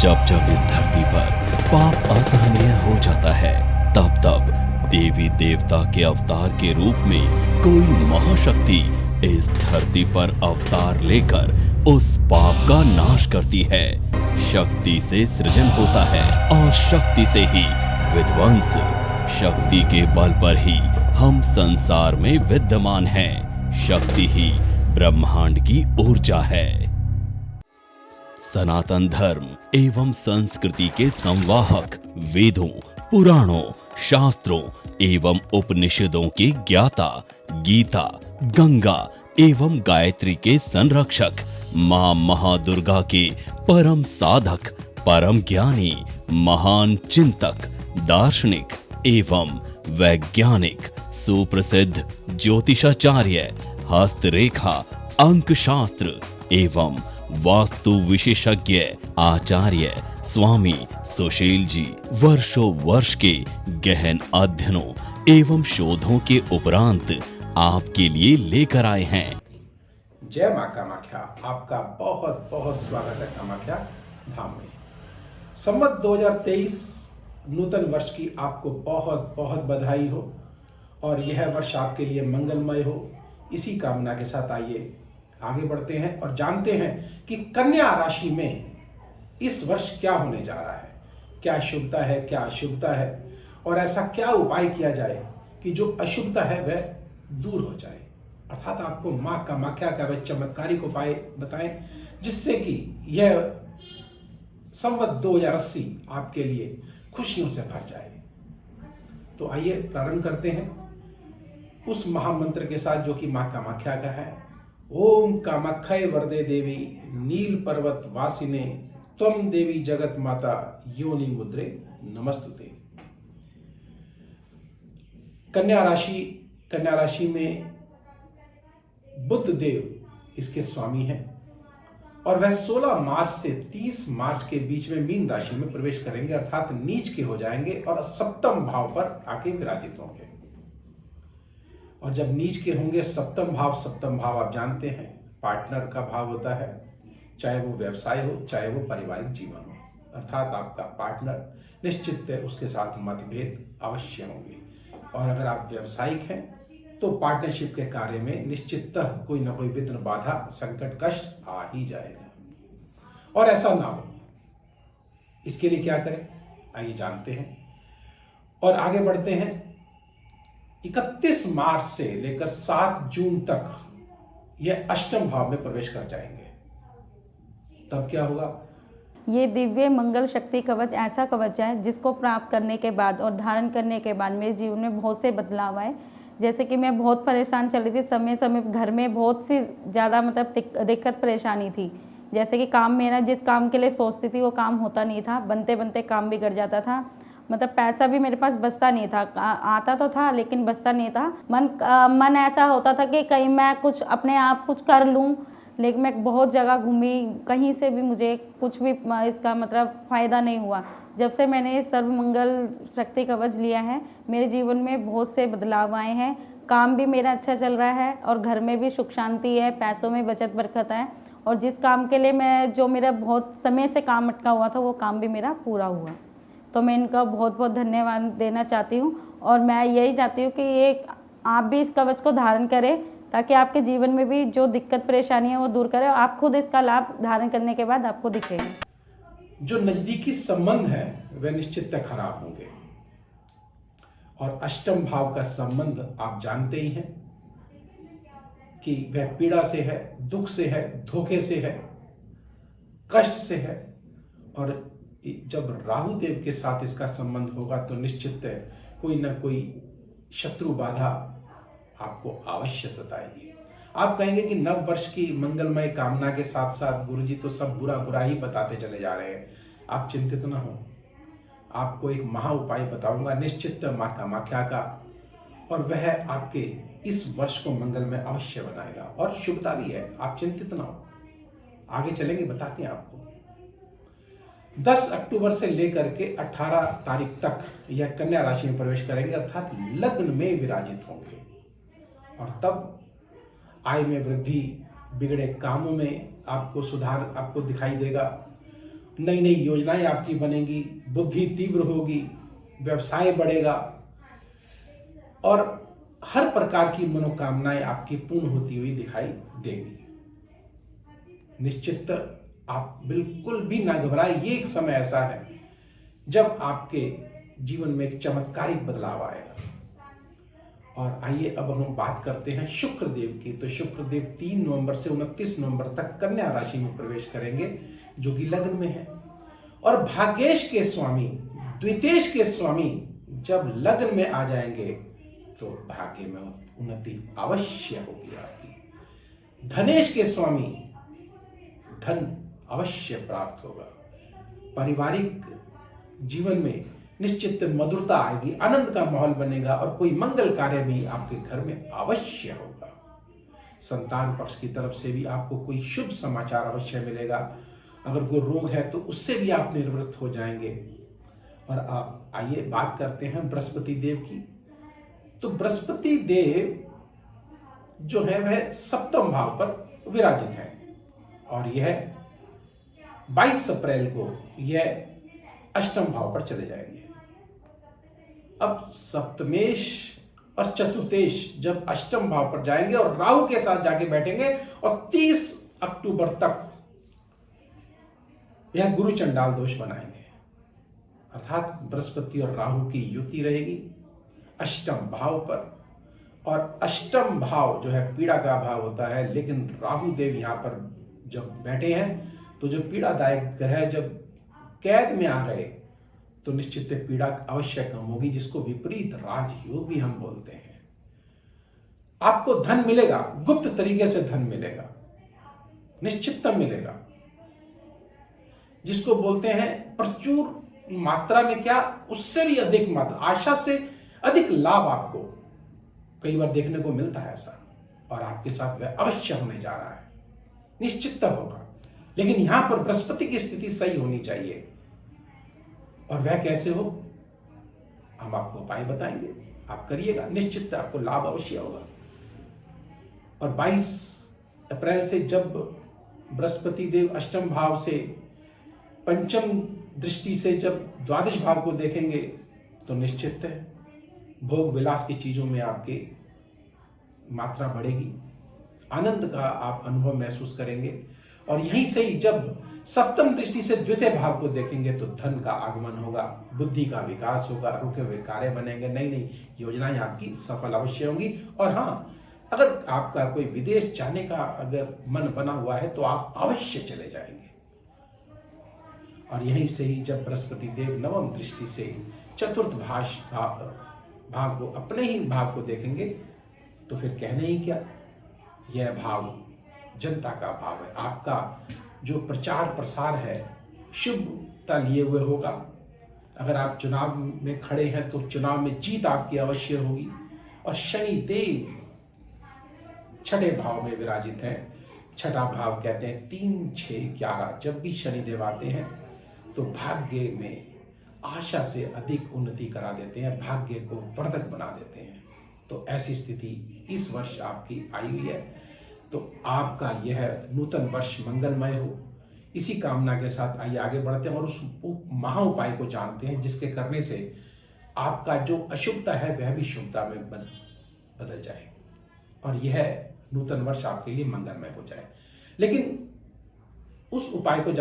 जब जब इस धरती पर पाप असहनीय हो जाता है, तब तब देवी देवता के अवतार के रूप में कोई महाशक्ति इस धरती पर अवतार लेकर उस पाप का नाश करती है। शक्ति से सृजन होता है और शक्ति से ही विध्वंस। शक्ति के बल पर ही हम संसार में विद्यमान हैं। शक्ति ही ब्रह्मांड की ऊर्जा है। सनातन धर्म एवं संस्कृति के संवाहक, वेदों, पुराणों, शास्त्रों एवं उपनिषदों के ज्ञाता, गीता, गंगा एवं गायत्री के संरक्षक, मां महादुर्गा के परम साधक, परम ज्ञानी, महान चिंतक, दार्शनिक एवं वैज्ञानिक, सुप्रसिद्ध ज्योतिषाचार्य, हस्तरेखा, अंक शास्त्र एवं वास्तु विशेषज्ञ आचार्य स्वामी सुशील जी वर्षों वर्ष के गहन अध्ययनों एवं शोधों के उपरांत आपके लिए लेकर आए हैं। जय मां कामाख्या। आपका बहुत बहुत स्वागत है कामाख्या धाम में। संवत 2023 नूतन वर्ष की आपको बहुत बहुत बधाई हो और यह वर्ष आपके लिए मंगलमय हो। इसी कामना के साथ आइए आगे बढ़ते हैं और जानते हैं कि कन्या राशि में इस वर्ष क्या होने जा रहा है, क्या शुभता है, क्या अशुभता है और ऐसा क्या उपाय किया जाए कि जो अशुभता है वह दूर हो जाए। अर्थात आपको मां कामाख्या का वह चमत्कारिक उपाय बताएं जिससे कि यह संवत 2080 आपके लिए खुशियों से भर जाए। तो आइए प्रारंभ करते हैं उस महामंत्र के साथ जो कि मां कामाख्या का है। ओम कामाख्याय वरदे देवी नील पर्वत वासिने त्वम देवी जगत माता योनि मुद्रे नमस्तुते। कन्या राशि में बुध देव इसके स्वामी हैं और वह 16 मार्च से 30 मार्च के बीच में मीन राशि में प्रवेश करेंगे, अर्थात नीच के हो जाएंगे और सप्तम भाव पर आके विराजित होंगे। और जब नीच के होंगे सप्तम भाव आप जानते हैं पार्टनर का भाव होता है, चाहे वो व्यवसाय हो चाहे वो पारिवारिक जीवन हो। अर्थात आपका पार्टनर निश्चित है उसके साथ मतभेद अवश्य होंगे और अगर आप व्यवसायिक हैं तो पार्टनरशिप के कार्य में निश्चिततः कोई ना कोई विघ्न, बाधा, संकट, कष्ट आ ही जाएगा और ऐसा ना हो इसके लिए क्या करें आइए जानते हैं और आगे बढ़ते हैं। 31 मार्च से लेकर 7 जून तक यह अष्टम भाव में प्रवेश कर जाएंगे। तब क्या होगा? ये दिव्य मंगल शक्ति कवच ऐसा कवच है जिसको प्राप्त करने के बाद और धारण करने के बाद मेरे जीवन में बहुत से बदलाव आए। जैसे कि मैं बहुत परेशान चल रही थी, समय समय घर में बहुत सी ज़्यादा दिक्कत परेशानी थी। जैसे कि काम मेरा जिस काम के लिए सोचती थी वो काम होता नहीं था, बनते बनते काम बिगड़ जाता था। पैसा भी मेरे पास बचता नहीं था, आता तो था लेकिन बचता नहीं था। मन ऐसा होता था कि कहीं मैं कुछ अपने आप कुछ कर लूं, लेकिन मैं बहुत जगह घूमी, कहीं से भी मुझे कुछ भी इसका फ़ायदा नहीं हुआ। जब से मैंने सर्वमंगल शक्ति कवच लिया है मेरे जीवन में बहुत से बदलाव आए हैं। काम भी मेरा अच्छा चल रहा है और घर में भी सुख शांति है, पैसों में बचत बरकत है और जिस काम के लिए जो मेरा बहुत समय से काम अटका हुआ था वो काम भी मेरा पूरा हुआ। तो मैं इनका बहुत बहुत धन्यवाद देना चाहती हूँ और मैं यही चाहती हूँ कि आप भी इस कवच को धारण करें ताकि आपके जीवन में भी जो दिक्कत परेशानी है वो दूर करें और आप खुद इसका लाभ धारण करने के बाद आपको दिखेगा। जो नजदीकी संबंध है वह निश्चित खराब होंगे और अष्टम भाव का संबंध आप जानते ही हैं कि वह पीड़ा से है, दुख से है, धोखे से है, कष्ट से है और जब राहु देव के साथ इसका संबंध होगा तो निश्चित है कोई ना कोई शत्रु बाधा आपको अवश्य सताएगी। आप कहेंगे कि नव वर्ष की मंगलमय कामना के साथ साथ गुरुजी तो सब बुरा बुरा ही बताते चले जा रहे हैं। आप चिंतित ना हो, आपको एक महा उपाय बताऊंगा निश्चित मां कामाख्या का और वह आपके इस वर्ष को मंगलमय अवश्य बनाएगा और शुभता भी है। आप चिंतित ना हो, आगे चलेंगे बताते हैं आपको। 10 अक्टूबर से लेकर के 18 तारीख तक यह कन्या राशि में प्रवेश करेंगे, अर्थात लग्न में विराजित होंगे और तब आय में वृद्धि, बिगड़े कामों में आपको सुधार आपको दिखाई देगा नई नई योजनाएं आपकी बनेंगी, बुद्धि तीव्र होगी, व्यवसाय बढ़ेगा और हर प्रकार की मनोकामनाएं आपकी पूर्ण होती हुई दिखाई देंगी। निश्चित आप बिल्कुल भी ना घबराएं, ये एक समय ऐसा है जब आपके जीवन में एक चमत्कारिक बदलाव आएगा। और आइए अब हम बात करते हैं शुक्र देव की। तो शुक्र देव 3 नवंबर से 29 नवंबर तक कन्या राशि में प्रवेश करेंगे, जो कि लग्न में है। और भाग्येश के स्वामी, द्वितेश के स्वामी जब लग्न में आ जाएंगे तो भाग्य में उन्नति अवश्य होगी आपकी। धनेश के स्वामी, धन अवश्य प्राप्त होगा। पारिवारिक जीवन में निश्चित मधुरता आएगी, आनंद का माहौल बनेगा और कोई मंगल कार्य भी आपके घर में अवश्य होगा। संतान पक्ष की तरफ से भी आपको कोई शुभ समाचार अवश्य मिलेगा। अगर कोई रोग है तो उससे भी आप निवृत्त हो जाएंगे। और आप आइए बात करते हैं बृहस्पति देव की। तो बृहस्पति देव जो है वह सप्तम भाव पर विराजित है और यह 22 अप्रैल को यह अष्टम भाव पर चले जाएंगे। अब सप्तमेश और चतुर्थेश जब अष्टम भाव पर जाएंगे और राहु के साथ जाके बैठेंगे और 30 अक्टूबर तक यह गुरु चंडाल दोष बनाएंगे। अर्थात बृहस्पति और राहु की युति रहेगी अष्टम भाव पर। और अष्टम भाव जो है पीड़ा का भाव होता है, लेकिन राहु देव यहां पर जब बैठे हैं तो जो पीड़ादायक ग्रह जब कैद में आ गए तो निश्चित पीड़ा अवश्य कम होगी, जिसको विपरीत राजयोग भी हम बोलते हैं। आपको धन मिलेगा, गुप्त तरीके से धन मिलेगा, निश्चितता मिलेगा, जिसको बोलते हैं प्रचुर मात्रा में, क्या उससे भी अधिक मात्रा, आशा से अधिक लाभ आपको कई बार देखने को मिलता है ऐसा, और आपके साथ वह अवश्य होने जा रहा है, निश्चितता होगा। लेकिन यहां पर बृहस्पति की स्थिति सही होनी चाहिए। और वह कैसे हो, हम आपको उपाय बताएंगे, आप करिएगा, निश्चित आपको लाभ अवश्य होगा। और 22 अप्रैल से जब बृहस्पति देव अष्टम भाव से पंचम दृष्टि से जब द्वादश भाव को देखेंगे तो निश्चित है भोग विलास की चीजों में आपकी मात्रा बढ़ेगी, आनंद का आप अनुभव महसूस करेंगे। और यहीं से ही जब सप्तम दृष्टि से द्वितीय भाव को देखेंगे तो धन का आगमन होगा, बुद्धि का विकास होगा, रुके हुए कार्य बनेंगे, नई नई योजनाएं आपकी सफल अवश्य होंगी। और हाँ, अगर आपका कोई विदेश जाने का अगर मन बना हुआ है तो आप अवश्य चले जाएंगे। और यहीं से ही जब बृहस्पति देव नवम दृष्टि से चतुर्थ भाव को, अपने ही भाव को देखेंगे तो फिर कहने ही क्या, यह भाव जनता का भाव है। आपका जो प्रचार प्रसार है शुभता लिए हुए होगा। अगर आप चुनाव में खड़े हैं तो चुनाव में जीत आपकी अवश्य होगी। और शनि देव छठे भाव में विराजित हैं। छठा भाव कहते हैं 3, 6, 11, जब भी शनि देव आते हैं तो भाग्य में आशा से अधिक उन्नति करा देते हैं, भाग्य को वर्धक बना देते हैं। तो ऐसी स्थिति इस वर्ष आपकी आई हुई है। तो आपका यह नूतन वर्ष मंगलमय हो, इसी कामना के साथ आइए आगे बढ़ते हैं और उस महा उपाय को जानते हैं जिसके करने से आपका जो अशुभता है वह भी शुभता में बदल जाए और यह नूतन वर्ष आपके लिए मंगलमय हो जाए। लेकिन उस उपाय को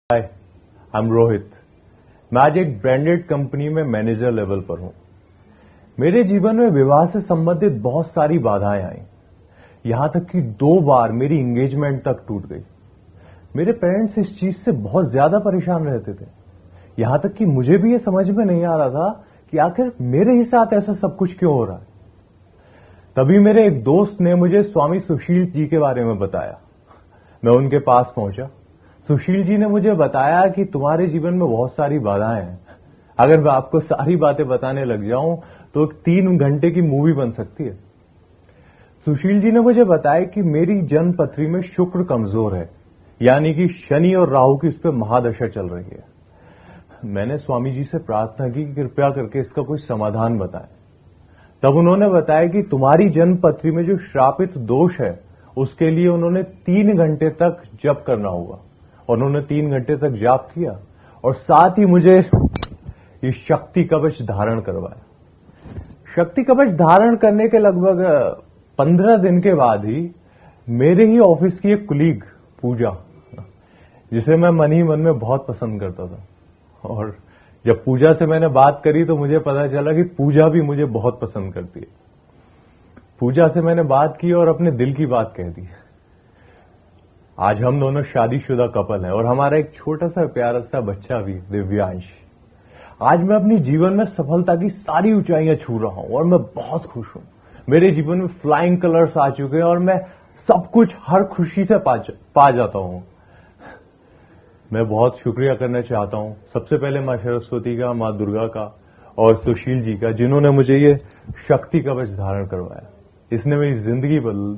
हाय, आई एम रोहित। मैं आज एक ब्रांडेड कंपनी में मैनेजर लेवल पर हूं। मेरे जीवन में विवाह से संबंधित बहुत सारी बाधाएं आई, यहां तक कि 2 बार मेरी एंगेजमेंट तक टूट गई। मेरे पेरेंट्स इस चीज से बहुत ज्यादा परेशान रहते थे, यहां तक कि मुझे भी ये समझ में नहीं आ रहा था कि आखिर मेरे ही साथ ऐसा सब कुछ क्यों हो रहा है। तभी मेरे एक दोस्त ने मुझे स्वामी सुशील जी के बारे में बताया। मैं उनके पास पहुंचा। सुशील जी ने मुझे बताया कि तुम्हारे जीवन में बहुत सारी बाधाएं हैं। अगर मैं आपको सारी बातें बताने लग जाऊं तो 3 घंटे की मूवी बन सकती है। सुशील जी ने मुझे बताया कि मेरी जन्म पत्री में शुक्र कमजोर है, यानी कि शनि और राहु की इस पर महादशा चल रही है। मैंने स्वामी जी से प्रार्थना की कि कृपया करके इसका कोई समाधान बताएं। तब उन्होंने बताया कि तुम्हारी जन्म पत्री में जो श्रापित दोष है उसके लिए उन्होंने 3 घंटे तक जप करना होगा। उन्होंने 3 घंटे तक जाप किया और साथ ही मुझे ये शक्ति कवच धारण करवाया। शक्ति कवच धारण करने के लगभग 15 दिन के बाद ही मेरे ही ऑफिस की एक कुलीग पूजा, जिसे मैं मन ही मन में बहुत पसंद करता था, और जब पूजा से मैंने बात करी तो मुझे पता चला कि पूजा भी मुझे बहुत पसंद करती है। पूजा से मैंने बात की और अपने दिल की बात कह दी। आज हम दोनों शादीशुदा कपल हैं और हमारा एक छोटा सा प्यारा सा बच्चा भी, दिव्यांश। आज मैं अपनी जीवन में सफलता की सारी ऊंचाइयां छू रहा हूं और मैं बहुत खुश हूं। मेरे जीवन में फ्लाइंग कलर्स आ चुके हैं और मैं सब कुछ हर खुशी से पा जाता हूं। मैं बहुत शुक्रिया करना चाहता हूं सबसे पहले मां सरस्वती का, मां दुर्गा का और सुशील जी का, जिन्होंने मुझे ये शक्ति कवच धारण करवाया। इसने मेरी जिंदगी बदल दी।